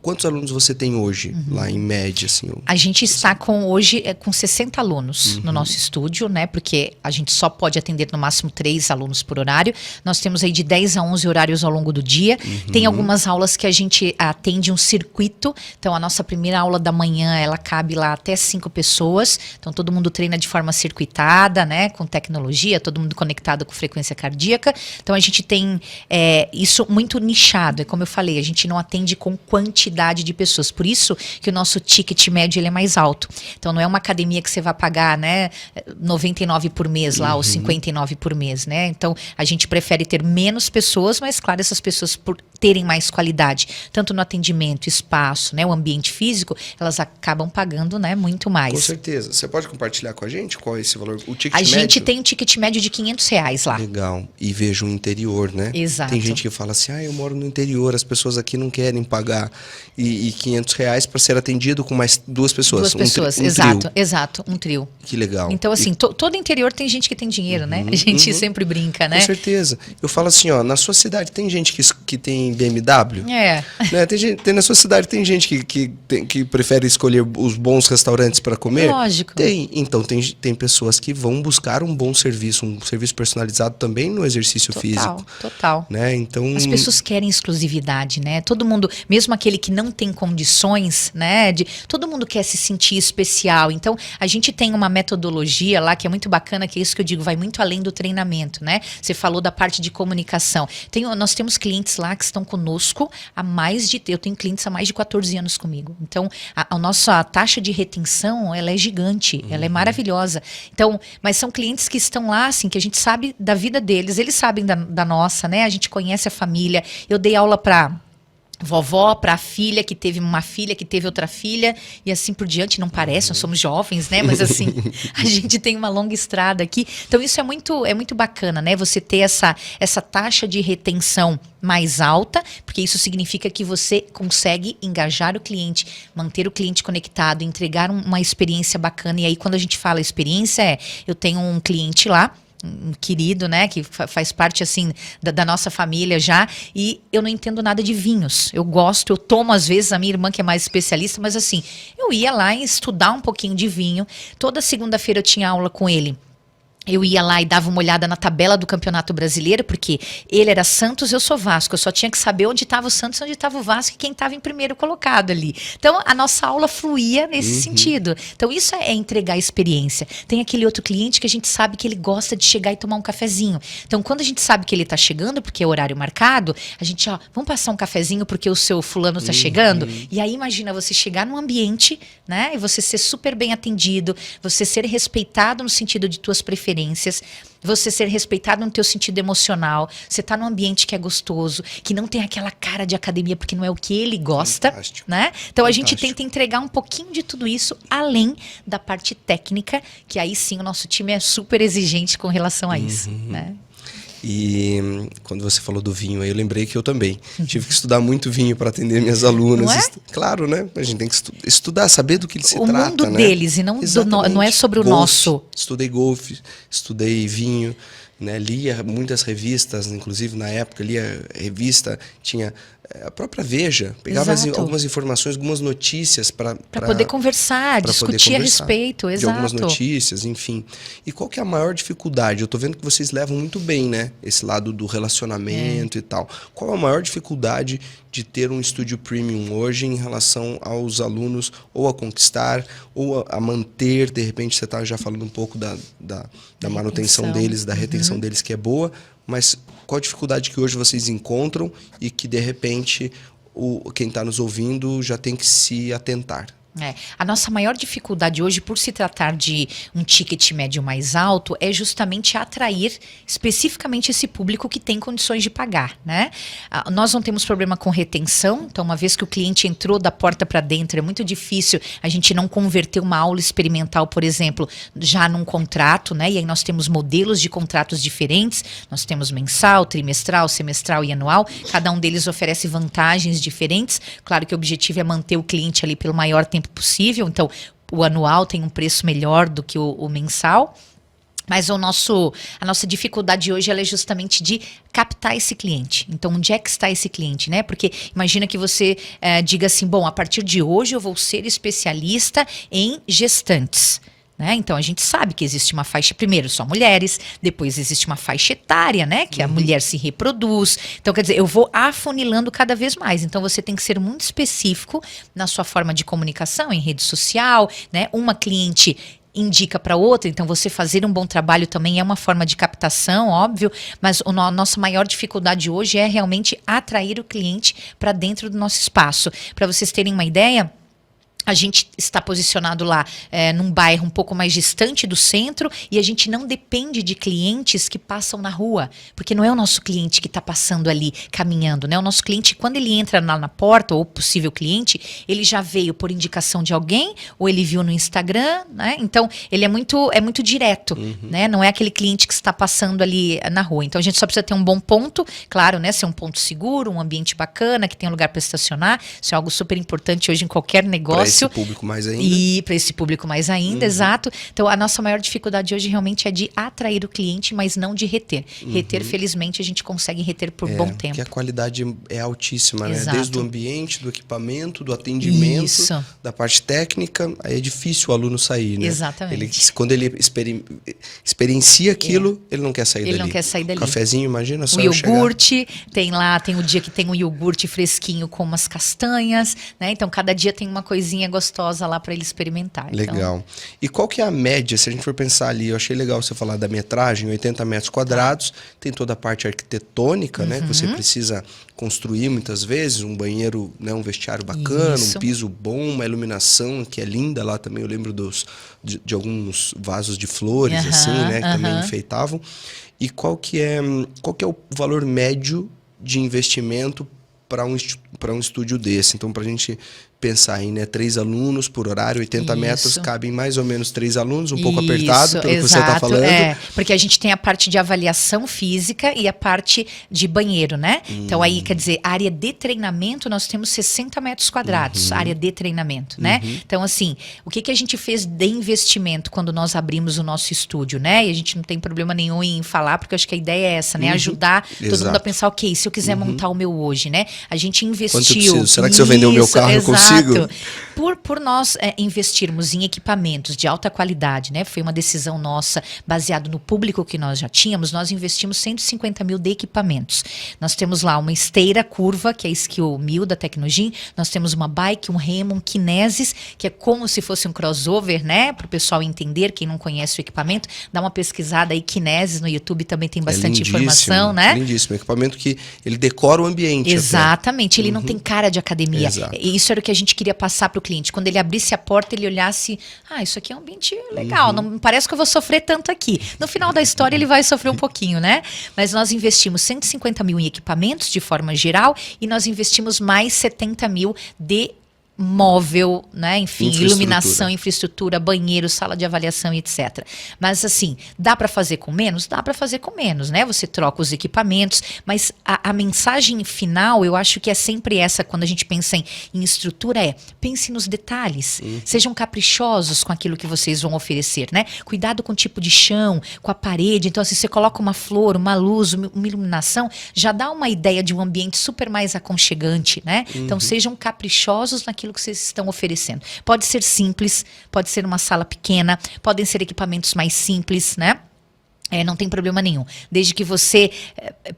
A: quantos alunos você tem hoje, lá em média? Assim,
B: a gente está hoje com 60 alunos no nosso estúdio, né? Porque a gente só pode atender no máximo 3 alunos por horário. Nós temos aí de 10 a 11 horários ao longo do dia. Tem algumas aulas que a gente atende um circuito. Então, a nossa primeira aula da manhã, ela cabe lá até 5 pessoas. Então, todo mundo treina de forma circuitada, né? Com tecnologia, todo mundo conectado com frequência cardíaca. Então, a gente tem isso muito nichado. É como eu falei, a gente não atende com quantidade de pessoas. Por isso que o nosso ticket médio ele é mais alto. Então não é uma academia que você vai pagar, né, 99 por mês lá, ou 59 por mês, né? Então a gente prefere ter menos pessoas, mas claro, essas pessoas por terem mais qualidade, tanto no atendimento, espaço, né, o ambiente físico, elas acabam pagando, né, muito mais.
A: Com certeza. Você pode compartilhar com a gente qual é esse valor? O ticket
B: médio?
A: A
B: gente tem um ticket médio de R$500 lá.
A: Legal. E vejo o interior, né?
B: Exato.
A: Tem gente que fala assim, eu moro no interior, as pessoas aqui não querem pagar e R$500 para ser atendido com mais 2 pessoas.
B: 2 pessoas, exato, um trio.
A: Que legal.
B: Então assim, todo interior tem gente que tem dinheiro, né? A gente sempre brinca, né?
A: Com certeza. Eu falo assim, na sua cidade tem gente que tem BMW? Né? Na sua cidade tem gente que prefere escolher os bons restaurantes para comer?
B: Lógico.
A: Tem. Então tem pessoas que vão buscar um bom serviço, um serviço personalizado também no exercício físico.
B: Total.
A: Né? Então,
B: as pessoas querem exclusividade, né? Todo mundo, mesmo aquele que não tem condições, né? Todo mundo quer se sentir especial. Então, a gente tem uma metodologia lá que é muito bacana, que é isso que eu digo, vai muito além do treinamento, né? Você falou da parte de comunicação. Nós temos clientes lá que estão estão conosco há mais de... Eu tenho clientes há mais de 14 anos comigo. Então, a nossa taxa de retenção, ela é gigante, ela é maravilhosa. Então, mas são clientes que estão lá, assim, que a gente sabe da vida deles, eles sabem da nossa, né? A gente conhece a família. Eu dei aula para vovó, para a filha, que teve uma filha, que teve outra filha, e assim por diante. Não parece, nós somos jovens, né? Mas assim, a gente tem uma longa estrada aqui. Então isso é muito bacana, né? Você ter essa taxa de retenção mais alta, porque isso significa que você consegue engajar o cliente, manter o cliente conectado, entregar uma experiência bacana. E aí quando a gente fala experiência, eu tenho um cliente lá, um querido, né, que faz parte, assim, da nossa família já, e eu não entendo nada de vinhos. Eu gosto, eu tomo às vezes, a minha irmã que é mais especialista, mas assim, eu ia lá estudar um pouquinho de vinho. Toda segunda-feira eu tinha aula com ele. Eu ia lá e dava uma olhada na tabela do Campeonato Brasileiro, porque ele era Santos, eu sou Vasco. Eu só tinha que saber onde estava o Santos e onde estava o Vasco e quem estava em primeiro colocado ali. Então, a nossa aula fluía nesse sentido. Então, isso é entregar experiência. Tem aquele outro cliente que a gente sabe que ele gosta de chegar e tomar um cafezinho. Então, quando a gente sabe que ele está chegando, porque é horário marcado, a gente, vamos passar um cafezinho porque o seu fulano está chegando? E aí, imagina você chegar num ambiente, né, e você ser super bem atendido, você ser respeitado no sentido de tuas preferências, você ser respeitado no teu sentido emocional, você tá num ambiente que é gostoso, que não tem aquela cara de academia, porque não é o que ele gosta,
A: Fantástico.
B: né? Então a
A: Fantástico.
B: gente tenta entregar um pouquinho de tudo isso, além da parte técnica, que aí sim o nosso time é super exigente com relação a isso, né?
A: E quando você falou do vinho aí, eu lembrei que eu também tive que estudar muito vinho para atender minhas alunas.
B: Não é?
A: Claro, né? A gente tem que estudar, saber do que se trata,
B: O mundo
A: né?
B: deles e não, não é sobre o
A: Golfe,
B: nosso.
A: Estudei golfe, estudei vinho, né? Lia muitas revistas, inclusive na época lia revista, tinha a própria Veja, pegava algumas informações, algumas notícias para
B: poder conversar, discutir a respeito,
A: de
B: exato.
A: algumas notícias, enfim. E qual que é a maior dificuldade? Eu tô vendo que vocês levam muito bem, né? Esse lado do relacionamento e tal. Qual a maior dificuldade de ter um estúdio premium hoje em relação aos alunos, ou a conquistar, ou a manter? De repente você tá já falando um pouco da manutenção deles, da retenção deles, que é boa, mas qual a dificuldade que hoje vocês encontram e que, de repente, quem está nos ouvindo já tem que se atentar?
B: A nossa maior dificuldade hoje, por se tratar de um ticket médio mais alto, é justamente atrair especificamente esse público que tem condições de pagar, né? Nós não temos problema com retenção, então uma vez que o cliente entrou da porta para dentro, é muito difícil a gente não converter uma aula experimental, por exemplo, já num contrato, né? E aí nós temos modelos de contratos diferentes, nós temos mensal, trimestral, semestral e anual, cada um deles oferece vantagens diferentes. Claro que o objetivo é manter o cliente ali pelo maior tempo possível, então o anual tem um preço melhor do que o mensal, mas a nossa dificuldade hoje ela é justamente de captar esse cliente. Então, onde é que está esse cliente, né? Porque imagina que você diga assim, bom, a partir de hoje eu vou ser especialista em gestantes. Né? Então, a gente sabe que existe uma faixa, primeiro, só mulheres, depois existe uma faixa etária, né? Que a mulher se reproduz. Então, quer dizer, eu vou afunilando cada vez mais. Então, você tem que ser muito específico na sua forma de comunicação, em rede social, né? Uma cliente indica para outra, então você fazer um bom trabalho também é uma forma de captação, óbvio, mas a nossa maior dificuldade hoje é realmente atrair o cliente para dentro do nosso espaço. Para vocês terem uma ideia, a gente está posicionado lá num bairro um pouco mais distante do centro e a gente não depende de clientes que passam na rua, porque não é o nosso cliente que está passando ali, caminhando, né? O nosso cliente, quando ele entra lá na porta, ou possível cliente, ele já veio por indicação de alguém, ou ele viu no Instagram, né? Então, ele é muito direto, né? Não é aquele cliente que está passando ali na rua. Então, a gente só precisa ter um bom ponto, claro, né? Ser um ponto seguro, um ambiente bacana, que tenha um lugar para estacionar. Isso é algo super importante hoje em qualquer negócio.
A: Esse público mais ainda.
B: E para esse público mais ainda, exato. Então, a nossa maior dificuldade hoje realmente é de atrair o cliente, mas não de reter. Reter, felizmente, a gente consegue reter por bom tempo.
A: Porque a qualidade é altíssima, né?
B: Exato.
A: Desde o ambiente, do equipamento, do atendimento,
B: Isso.
A: da parte técnica. Aí é difícil o aluno sair, né?
B: Exatamente.
A: Quando ele experiencia aquilo, ele não quer sair dali.
B: Ele não quer sair dali.
A: O cafezinho, imagina só
B: o iogurte,
A: chegar.
B: tem o dia que tem um iogurte fresquinho com umas castanhas, né? Então, cada dia tem uma coisinha coisinha gostosa lá para ele experimentar.
A: Legal.
B: Então,
A: E qual que é a média, se a gente for pensar ali, eu achei legal você falar da metragem, 80 metros quadrados, tem toda a parte arquitetônica, né, que você precisa construir muitas vezes, um banheiro, né, um vestiário bacana,
B: Isso.
A: um piso bom, uma iluminação que é linda lá também, eu lembro de alguns vasos de flores, assim, né, que também enfeitavam. E qual que é o valor médio de investimento para um estúdio desse? Então, para a gente pensar em 3 alunos por horário, 80 metros, cabem mais ou menos 3 alunos, um pouco apertado, pelo que você está falando.
B: Porque a gente tem a parte de avaliação física e a parte de banheiro, né? Então aí, quer dizer, área de treinamento, nós temos 60 metros quadrados, área de treinamento, né? Então assim, o que a gente fez de investimento quando nós abrimos o nosso estúdio, né? E a gente não tem problema nenhum em falar, porque eu acho que a ideia é essa, né? Ajudar todo mundo a pensar, ok, se eu quiser montar o meu hoje, né? A gente investiu...
A: Quanto eu preciso? Será que se eu vender o meu carro eu consigo?
B: Por nós investirmos em equipamentos de alta qualidade, né? Foi uma decisão nossa, baseado no público que nós já tínhamos, nós investimos 150 mil de equipamentos. Nós temos lá uma esteira curva, que é a Skill 1000 da Tecnogym, nós temos uma bike, um remo, um Kinesis, que é como se fosse um crossover, né? Para o pessoal entender, quem não conhece o equipamento, dá uma pesquisada aí, Kinesis no YouTube também tem bastante informação, né?
A: Lindíssimo, equipamento que ele decora o ambiente.
B: Exatamente, ele não tem cara de academia.
A: Exato.
B: E isso era o que a gente queria passar para o cliente. Quando ele abrisse a porta, ele olhasse, isso aqui é um ambiente legal, não parece que eu vou sofrer tanto aqui. No final da história, ele vai sofrer um pouquinho, né? Mas nós investimos 150 mil em equipamentos, de forma geral, e nós investimos mais 70 mil de móvel, né? Enfim, iluminação, infraestrutura, banheiro, sala de avaliação e etc. Mas assim, dá para fazer com menos? Dá para fazer com menos, né? Você troca os equipamentos, mas a mensagem final, eu acho que é sempre essa, quando a gente pensa em estrutura, pense nos detalhes. Sejam caprichosos com aquilo que vocês vão oferecer, né? Cuidado com o tipo de chão, com a parede. Então, assim, você coloca uma flor, uma luz, uma iluminação, já dá uma ideia de um ambiente super mais aconchegante, né? Então, sejam caprichosos naquilo que vocês estão oferecendo. Pode ser simples, pode ser uma sala pequena, podem ser equipamentos mais simples, né? Não tem problema nenhum, desde que você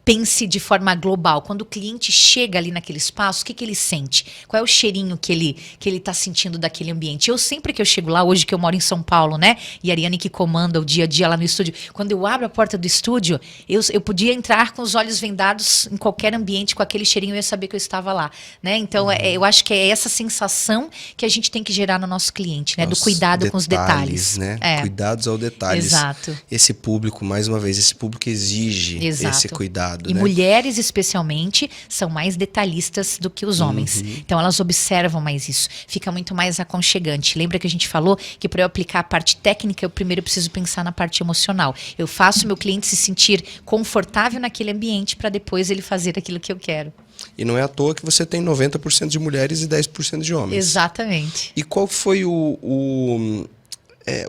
B: pense de forma global. Quando o cliente chega ali naquele espaço, o que ele sente? Qual é o cheirinho que ele está sentindo daquele ambiente? Eu sempre que eu chego lá, hoje que eu moro em São Paulo, né? E a Ariane que comanda o dia a dia lá no estúdio, quando eu abro a porta do estúdio, eu podia entrar com os olhos vendados em qualquer ambiente, com aquele cheirinho, eu ia saber que eu estava lá, né? Então, eu acho que é essa sensação que a gente tem que gerar no nosso cliente, né? Do cuidado com os detalhes.
A: Né? Cuidados ao detalhes.
B: Exato.
A: Esse público, mais uma vez, esse público exige esse cuidado.
B: E
A: né?
B: mulheres, especialmente, são mais detalhistas do que os homens. Então, elas observam mais isso. Fica muito mais aconchegante. Lembra que a gente falou que para eu aplicar a parte técnica, eu primeiro preciso pensar na parte emocional. Eu faço meu cliente se sentir confortável naquele ambiente para depois ele fazer aquilo que eu quero.
A: E não é à toa que você tem 90% de mulheres e 10% de homens.
B: Exatamente.
A: E qual foi o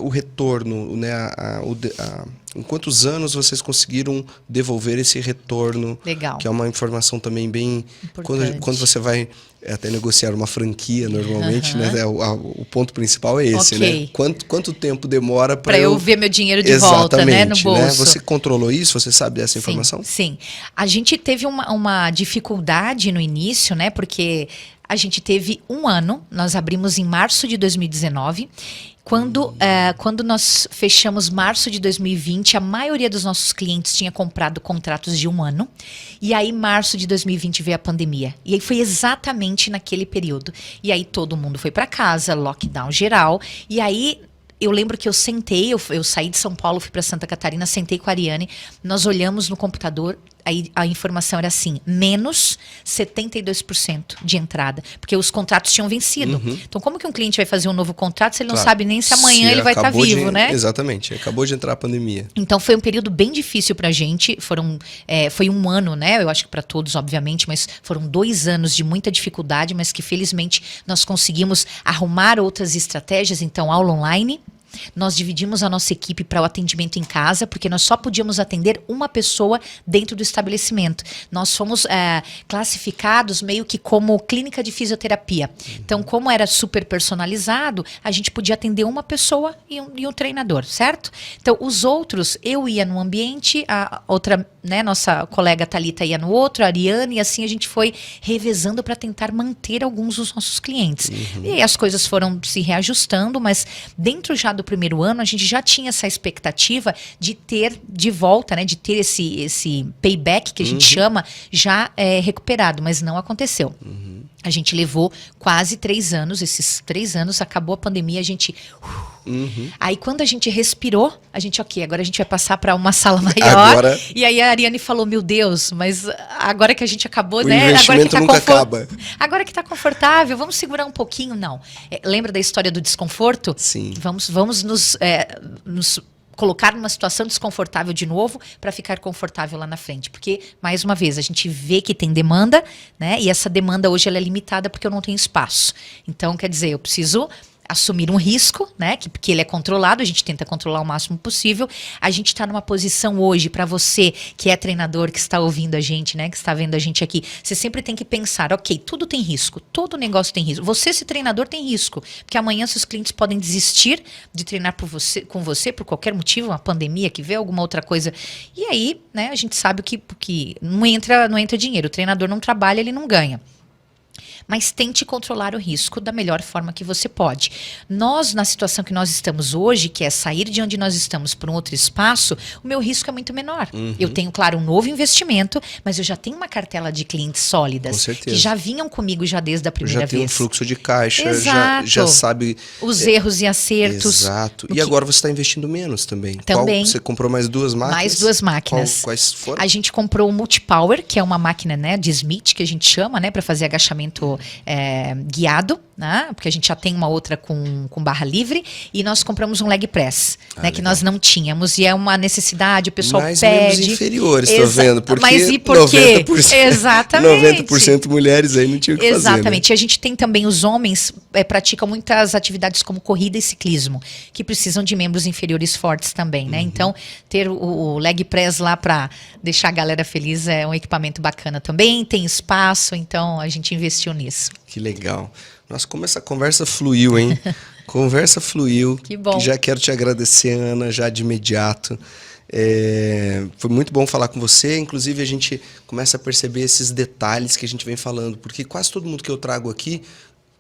A: retorno, né? Em quantos anos vocês conseguiram devolver esse retorno?
B: Legal.
A: Que é uma informação também bem...
B: Importante.
A: Quando você vai até negociar uma franquia, normalmente, né? O ponto principal é esse, né? Quanto tempo demora para
B: eu ver meu dinheiro de volta, né? No bolso.
A: Né? Você controlou isso? Você sabe dessa informação?
B: Sim. A gente teve uma dificuldade no início, né? Porque a gente teve um ano, nós abrimos em março de 2019. Quando nós fechamos março de 2020, a maioria dos nossos clientes tinha comprado contratos de um ano. E aí, março de 2020, veio a pandemia. E aí foi exatamente naquele período. E aí todo mundo foi para casa, lockdown geral. E aí... Eu lembro que eu sentei, eu saí de São Paulo, fui para Santa Catarina, sentei com a Ariane, nós olhamos no computador, aí a informação era assim, menos 72% de entrada, porque os contratos tinham vencido. Então, como que um cliente vai fazer um novo contrato se ele não sabe nem se amanhã ele vai estar vivo, né?
A: Exatamente, acabou de entrar a pandemia.
B: Então, foi um período bem difícil pra gente, foi um ano, né? Eu acho que para todos, obviamente, mas foram 2 anos de muita dificuldade, mas que felizmente nós conseguimos arrumar outras estratégias, então, aula online, Nós dividimos a nossa equipe para o atendimento em casa, porque nós só podíamos atender uma pessoa dentro do estabelecimento. Nós fomos classificados meio que como clínica de fisioterapia. Então, como era super personalizado, a gente podia atender uma pessoa e um treinador, certo? Então, os outros, eu ia num ambiente, a outra, né, nossa colega Thalita ia no outro, a Ariane, e assim a gente foi revezando para tentar manter alguns dos nossos clientes. E aí as coisas foram se reajustando, mas dentro já do primeiro ano, a gente já tinha essa expectativa de ter de volta, né, de ter esse payback, que a gente chama, já recuperado, mas não aconteceu. A gente levou quase 3 anos, esses 3 anos, acabou a pandemia, a gente... Aí quando a gente respirou, a gente, agora a gente vai passar para uma sala maior.
A: Agora...
B: E aí a Ariane falou, meu Deus, mas agora que a gente acabou,
A: o
B: né?
A: investimento
B: Agora que
A: nunca acaba.
B: Agora que tá confortável, vamos segurar um pouquinho? Não. Lembra da história do desconforto?
A: Sim.
B: Vamos nos colocar numa situação desconfortável de novo para ficar confortável lá na frente. Porque, mais uma vez, a gente vê que tem demanda, né? E essa demanda hoje ela é limitada porque eu não tenho espaço. Então, quer dizer, eu preciso assumir um risco, né? Porque ele é controlado, a gente tenta controlar o máximo possível. A gente está numa posição hoje, para você que é treinador, que está ouvindo a gente, né? Que está vendo a gente aqui, você sempre tem que pensar, ok, tudo tem risco, todo negócio tem risco. Você, se treinador, tem risco, porque amanhã seus clientes podem desistir de treinar com você por qualquer motivo, uma pandemia que vê, alguma outra coisa. E aí, né? A gente sabe que não entra dinheiro. O treinador não trabalha, ele não ganha. Mas tente controlar o risco da melhor forma que você pode. Nós, na situação que nós estamos hoje, que é sair de onde nós estamos para um outro espaço, o meu risco é muito menor. Eu tenho, claro, um novo investimento, mas eu já tenho uma cartela de clientes sólidas, que já vinham comigo já desde a primeira vez.
A: Já tem um fluxo de caixa,
B: Exato.
A: já sabe...
B: Os erros e acertos.
A: Exato. E agora você está investindo menos também. Você comprou mais 2 máquinas?
B: Mais 2 máquinas.
A: Quais foram?
B: A gente comprou o Multipower, que é uma máquina, né, de Smith, que a gente chama, né, para fazer agachamento guiado, né? Porque a gente já tem uma outra com barra livre, e nós compramos um leg press, né, que nós não tínhamos, e é uma necessidade, o pessoal
A: mais
B: pede.
A: Membros inferiores, tô vendo, porque
B: mas e por quê?
A: 90%,
B: exatamente.
A: 90% mulheres aí não tinha o que fazer,
B: exatamente.
A: né?
B: E a gente tem também os homens praticam muitas atividades como corrida e ciclismo, que precisam de membros inferiores fortes também, né? Então, ter o leg press lá para deixar a galera feliz é um equipamento bacana também, tem espaço, então a gente investiu nisso.
A: Que legal. Nossa, como essa conversa fluiu, hein? Conversa fluiu.
B: Que bom.
A: Já quero te agradecer, Ana, já de imediato. Foi muito bom falar com você. Inclusive, a gente começa a perceber esses detalhes que a gente vem falando, porque quase todo mundo que eu trago aqui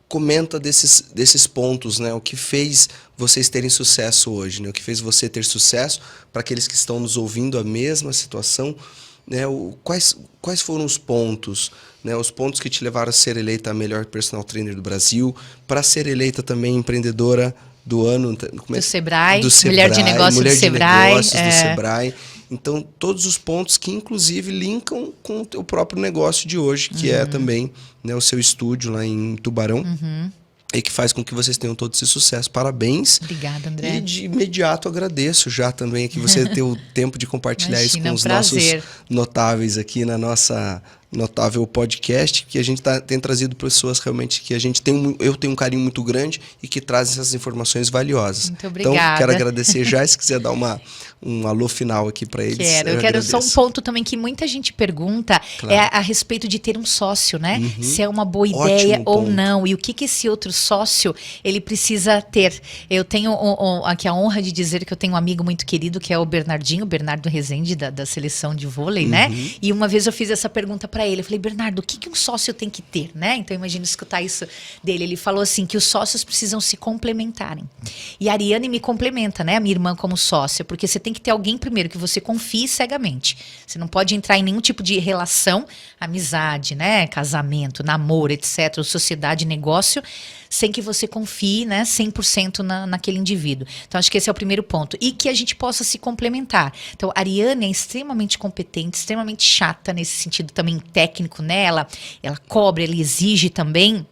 A: comenta desses pontos, né? O que fez vocês terem sucesso hoje, né? O que fez você ter sucesso, para aqueles que estão nos ouvindo a mesma situação, né? Quais foram os pontos, né? Os pontos que te levaram a ser eleita a melhor personal trainer do Brasil, para ser eleita também empreendedora do ano
B: do Sebrae,
A: Mulher de
B: Negócios do Sebrae.
A: Do Sebrae. Então, todos os pontos que, inclusive, linkam com o próprio negócio de hoje, que é também, né, o seu estúdio lá em Tubarão. E que faz com que vocês tenham todo esse sucesso. Parabéns.
B: Obrigada, André.
A: E de imediato agradeço já também que você ter o tempo de compartilhar isso com os nossos notáveis aqui na nossa Notável Podcast, que a gente tem trazido pessoas realmente que eu tenho um carinho muito grande e que trazem essas informações valiosas.
B: Muito obrigada.
A: Então, quero agradecer já, se quiser dar um alô final aqui para eles.
B: Eu quero só um ponto também que muita gente pergunta, claro, a respeito de ter um sócio, né? Se é uma boa ideia ou não, e o que esse outro sócio ele precisa ter. Eu tenho aqui a honra de dizer que eu tenho um amigo muito querido, que é o Bernardo Rezende, da seleção de vôlei, né? E uma vez eu fiz essa pergunta para ele, eu falei, Bernardo, o que um sócio tem que ter, né? Então imagina escutar isso dele. Ele falou assim, que os sócios precisam se complementarem. E a Ariane me complementa, né? A minha irmã como sócia, porque você tem que ter alguém primeiro que você confie cegamente. Você não pode entrar em nenhum tipo de relação, amizade, né? Casamento, namoro, etc., ou sociedade, negócio, sem que você confie, né, 100% naquele indivíduo. Então, acho que esse é o primeiro ponto. E que a gente possa se complementar. Então, a Ariane é extremamente competente, extremamente chata nesse sentido também técnico, né? Ela cobra, ela exige também.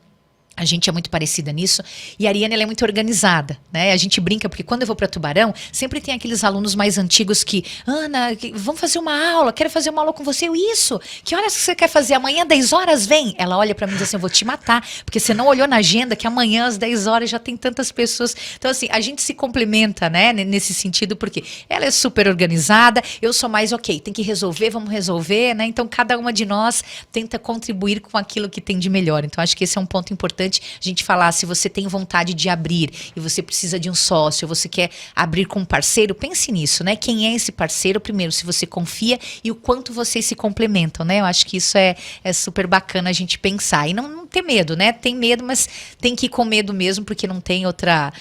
B: A gente é muito parecida nisso. E a Ariane, ela é muito organizada, né? A gente brinca, porque quando eu vou para Tubarão, sempre tem aqueles alunos mais antigos que... Ana, vamos fazer uma aula, quero fazer uma aula com você. Eu, isso, que horas que você quer fazer? Amanhã, 10 horas, vem. Ela olha para mim e diz assim, eu vou te matar, porque você não olhou na agenda que amanhã, às 10 horas, já tem tantas pessoas. Então, assim, a gente se complementa, né? Nesse sentido, porque ela é super organizada, eu sou mais, ok, tem que resolver, vamos resolver, né? Então, cada uma de nós tenta contribuir com aquilo que tem de melhor. Então, acho que esse é um ponto importante. A gente falar, se você tem vontade de abrir e você precisa de um sócio, você quer abrir com um parceiro, pense nisso, né? Quem é esse parceiro? Primeiro, se você confia e o quanto vocês se complementam, né? Eu acho que isso é super bacana a gente pensar. E não ter medo, né? Tem medo, mas tem que ir com medo mesmo, porque não tem outra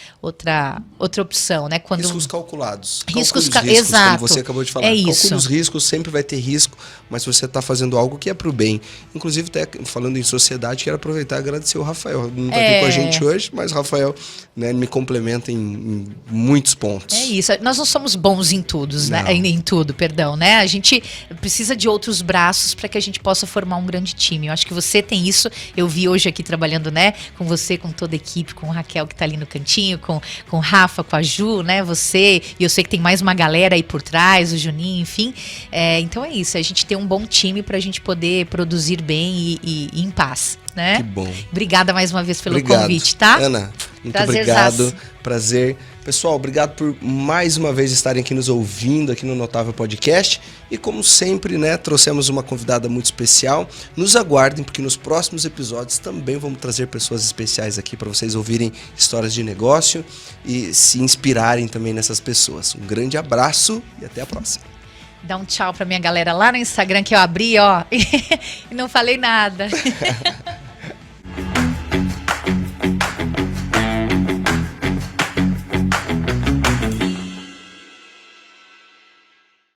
B: opção, né? Quando...
A: Riscos calculados.
B: Riscos
A: exato. Como você acabou de falar.
B: É isso.
A: Calcule os riscos, sempre vai ter risco, mas você está fazendo algo que é para o bem. Inclusive, até falando em sociedade, quero aproveitar e agradecer o Rafael. Não está aqui com a gente hoje, mas o Rafael, né, me complementa em muitos pontos.
B: É isso. Nós não somos bons em tudo, né? Em tudo, perdão, né? A gente precisa de outros braços para que a gente possa formar um grande time. Eu acho que você tem isso. Eu vi hoje aqui trabalhando, né, com você, com toda a equipe, com o Raquel que está ali no cantinho, com o Rafa, com a Ju, né? Você, e eu sei que tem mais uma galera aí por trás, o Juninho, enfim. Então é isso. A gente tem um bom time para a gente poder produzir bem e em paz. Né?
A: Que bom.
B: Obrigada mais uma vez pelo convite, tá?
A: Ana, muito obrigado. Prazer. Pessoal, obrigado por mais uma vez estarem aqui nos ouvindo aqui no Notável Podcast. E como sempre, né, trouxemos uma convidada muito especial. Nos aguardem, porque nos próximos episódios também vamos trazer pessoas especiais aqui para vocês ouvirem histórias de negócio e se inspirarem também nessas pessoas. Um grande abraço e até a próxima.
B: Dá um tchau pra minha galera lá no Instagram que eu abri, ó, e não falei nada.